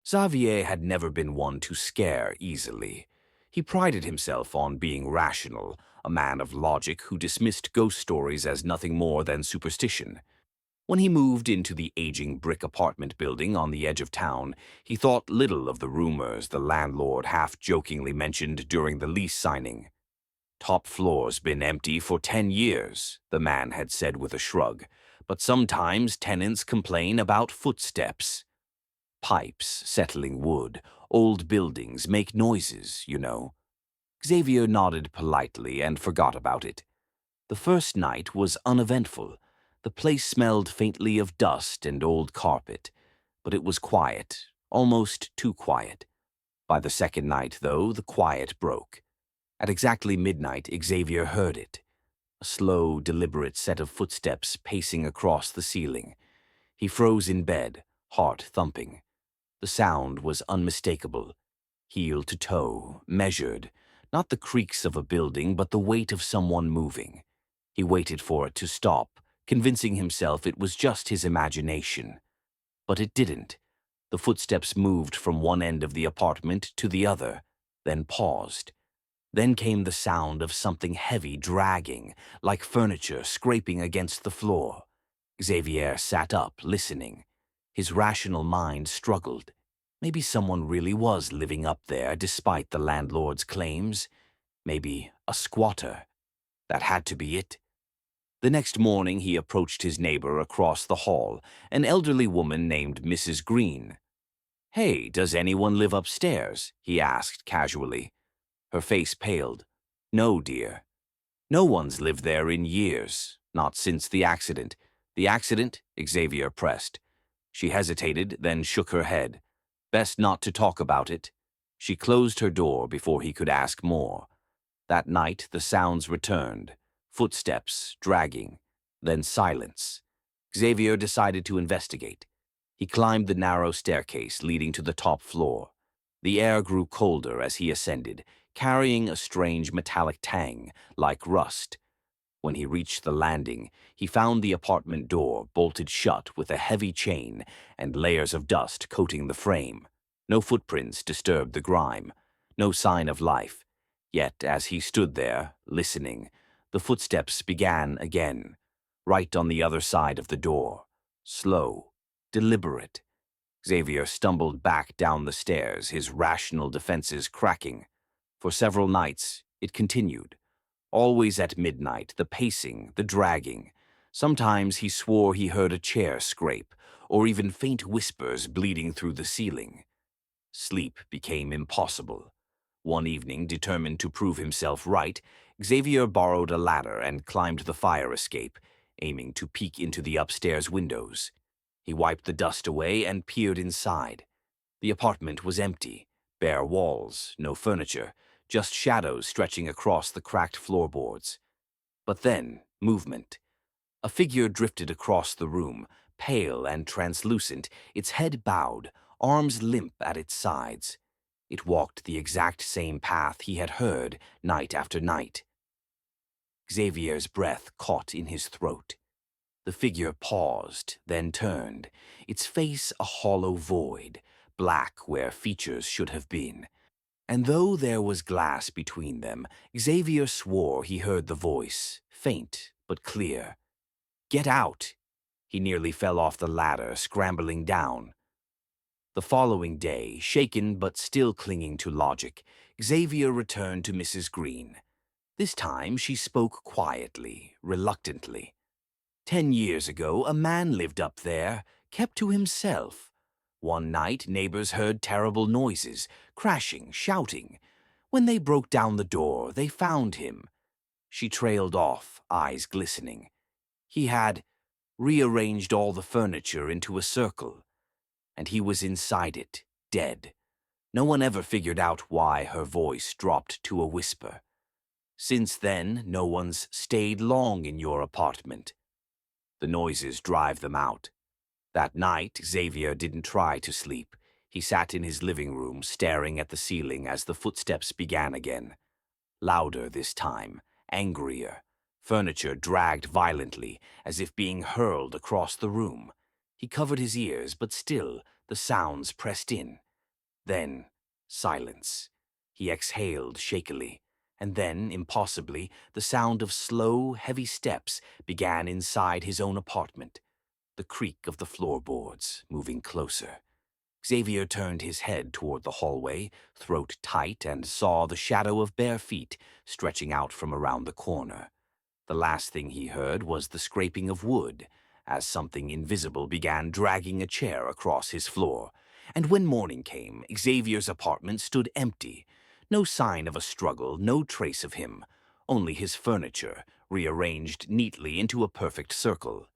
Xavier had never been one to scare easily. He prided himself on being rational, a man of logic who dismissed ghost stories as nothing more than superstition. When he moved into the aging brick apartment building on the edge of town, he thought little of the rumors the landlord half-jokingly mentioned during the lease signing. "Top floor's been empty for 10 years, the man had said with a shrug, but sometimes tenants complain about footsteps. Pipes settling wood, old buildings make noises, you know." Xavier nodded politely and forgot about it. The first night was uneventful. The place smelled faintly of dust and old carpet, but it was quiet, almost too quiet. By the second night, though, the quiet broke. At exactly midnight, Xavier heard it. A slow, deliberate set of footsteps pacing across the ceiling. He froze in bed, heart thumping. The sound was unmistakable, heel to toe, measured, not the creaks of a building, but the weight of someone moving. He waited for it to stop, convincing himself it was just his imagination. But it didn't. The footsteps moved from one end of the apartment to the other, then paused. Then came the sound of something heavy dragging, like furniture scraping against the floor. Xavier sat up, listening. His rational mind struggled. Maybe someone really was living up there despite the landlord's claims. Maybe a squatter. That had to be it. The next morning he approached his neighbor across the hall, an elderly woman named Mrs. Green. "Hey, does anyone live upstairs?" he asked casually. Her face paled. "No, dear. No one's lived there in years, not since the accident." "The accident?" Xavier pressed. She hesitated, then shook her head. Best not to talk about it. She closed her door before he could ask more. That night the sounds returned. Footsteps, dragging, then silence. Xavier decided to investigate. He climbed the narrow staircase leading to the top floor. The air grew colder as he ascended, carrying a strange metallic tang, like rust. When he reached the landing, he found the apartment door bolted shut with a heavy chain and layers of dust coating the frame. No footprints disturbed the grime, no sign of life. Yet as he stood there, listening, the footsteps began again, right on the other side of the door. Slow, deliberate. Xavier stumbled back down the stairs, his rational defenses cracking. For several nights, it continued. Always at midnight, the pacing, the dragging. Sometimes he swore he heard a chair scrape, or even faint whispers bleeding through the ceiling. Sleep became impossible. One evening, determined to prove himself right, Xavier borrowed a ladder and climbed the fire escape, aiming to peek into the upstairs windows. He wiped the dust away and peered inside. The apartment was empty, bare walls, no furniture, just shadows stretching across the cracked floorboards. But then, movement. A figure drifted across the room, pale and translucent, its head bowed, arms limp at its sides. It walked the exact same path he had heard night after night. Xavier's breath caught in his throat. The figure paused, then turned, its face a hollow void, black where features should have been. And though there was glass between them, Xavier swore he heard the voice, faint but clear. "Get out!" He nearly fell off the ladder, scrambling down. The following day, shaken but still clinging to logic, Xavier returned to Mrs. Green. This time she spoke quietly, reluctantly. 10 years ago, a man lived up there, kept to himself. One night, neighbors heard terrible noises, crashing, shouting. When they broke down the door, they found him. She trailed off, eyes glistening. He had rearranged all the furniture into a circle, and he was inside it, dead. No one ever figured out why her voice dropped to a whisper. Since then, no one's stayed long in your apartment. The noises drive them out. That night, Xavier didn't try to sleep. He sat in his living room, staring at the ceiling as the footsteps began again. Louder this time, angrier. Furniture dragged violently, as if being hurled across the room. He covered his ears, but still, the sounds pressed in. Then, silence. He exhaled shakily, and then, impossibly, the sound of slow, heavy steps began inside his own apartment, the creak of the floorboards moving closer. Xavier turned his head toward the hallway, throat tight, and saw the shadow of bare feet stretching out from around the corner. The last thing he heard was the scraping of wood, as something invisible began dragging a chair across his floor. And when morning came, Xavier's apartment stood empty. No sign of a struggle, no trace of him, only his furniture, rearranged neatly into a perfect circle.